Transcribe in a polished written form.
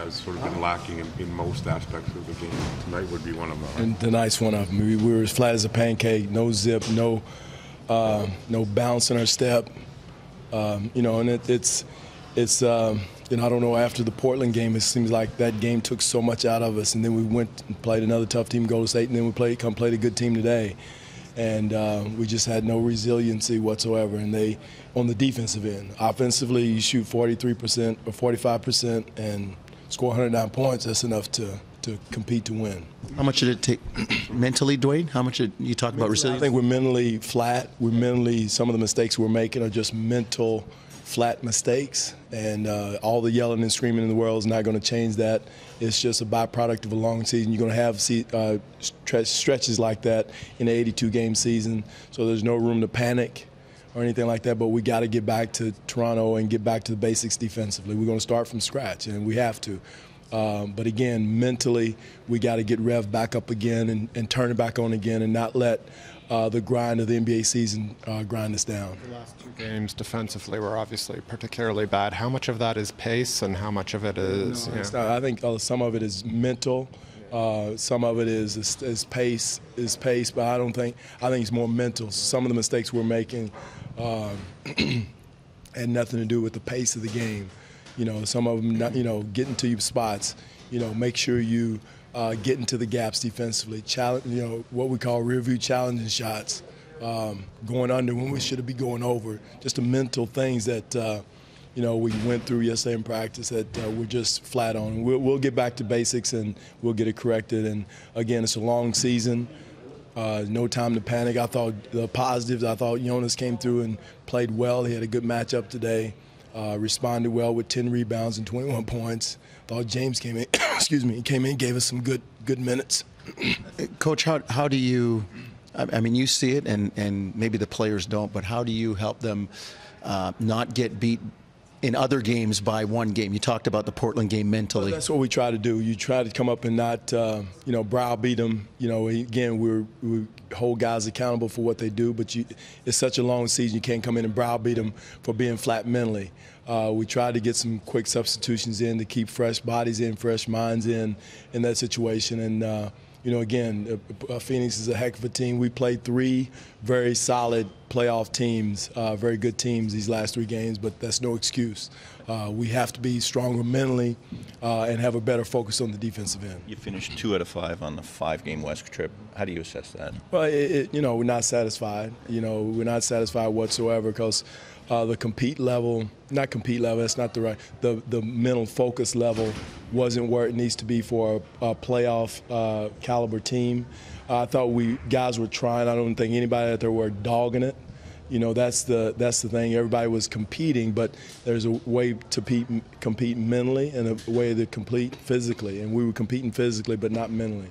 has sort of been lacking in most aspects of the game. Tonight would be one of them. And tonight's one of them. We were as flat as a pancake, no zip, no bounce in our step. And it's I don't know, after the Portland game, it seems like that game took so much out of us, and then we went and played another tough team, Golden State, and then we played a good team today. And we just had no resiliency whatsoever, and they, on the defensive end. Offensively, you shoot 43% or 45% and score 109 points. That's enough to compete to win. How much did it take mentally, Dwane? How much did you talk about resilience? I think we're mentally flat. Some of the mistakes we're making are just mental flat mistakes, and all the yelling and screaming in the world is not going to change that. It's just a byproduct of a long season. You're going to have stretches like that in an 82-game season, so there's no room to panic or anything like that, but we got to get back to Toronto and get back to the basics defensively. We're going to start from scratch, and we have to. But again, mentally, we got to get Rev back up again and turn it back on again and not let the grind of the NBA season grind us down. The last two games defensively were obviously particularly bad. How much of that is pace and how much of it is? I think some of it is mental. Some of it is pace, but I think it's more mental. Some of the mistakes we're making had nothing to do with the pace of the game. Some of them, getting to your spots. Make sure you get into the gaps defensively. Challenge, what we call rear view challenging shots, going under when we should be going over. Just the mental things that we went through yesterday in practice that we're just flat on. We'll get back to basics and we'll get it corrected. And again, it's a long season. No time to panic. I thought the positives. I thought Jonas came through and played well. He had a good matchup today. Responded well with 10 rebounds and 21 points. Thought James came in. He came in, gave us some good minutes. Coach, how do you? I mean, you see it, and maybe the players don't. But how do you help them not get beat in other games by one game? You talked about the Portland game mentally. Well, that's what we try to do. You try to come up and not, browbeat them. Again, we hold guys accountable for what they do, but it's such a long season, you can't come in and browbeat them for being flat mentally. We try to get some quick substitutions in to keep fresh bodies in, fresh minds in that situation. And, again, Phoenix is a heck of a team. We played 3 very solid playoff teams, very good teams these last 3 games, but that's no excuse. We have to be stronger mentally and have a better focus on the defensive end. You finished 2 out of 5 on the 5-game Weskit Trip. How do you assess that? Well, we're not satisfied. We're not satisfied whatsoever because the compete level, that's not the right, the mental focus level wasn't where it needs to be for a playoff caliber team. I thought guys were trying. I don't think anybody out there were dogging it. That's the thing. Everybody was competing, but there's a way to compete mentally and a way to compete physically. And we were competing physically, but not mentally.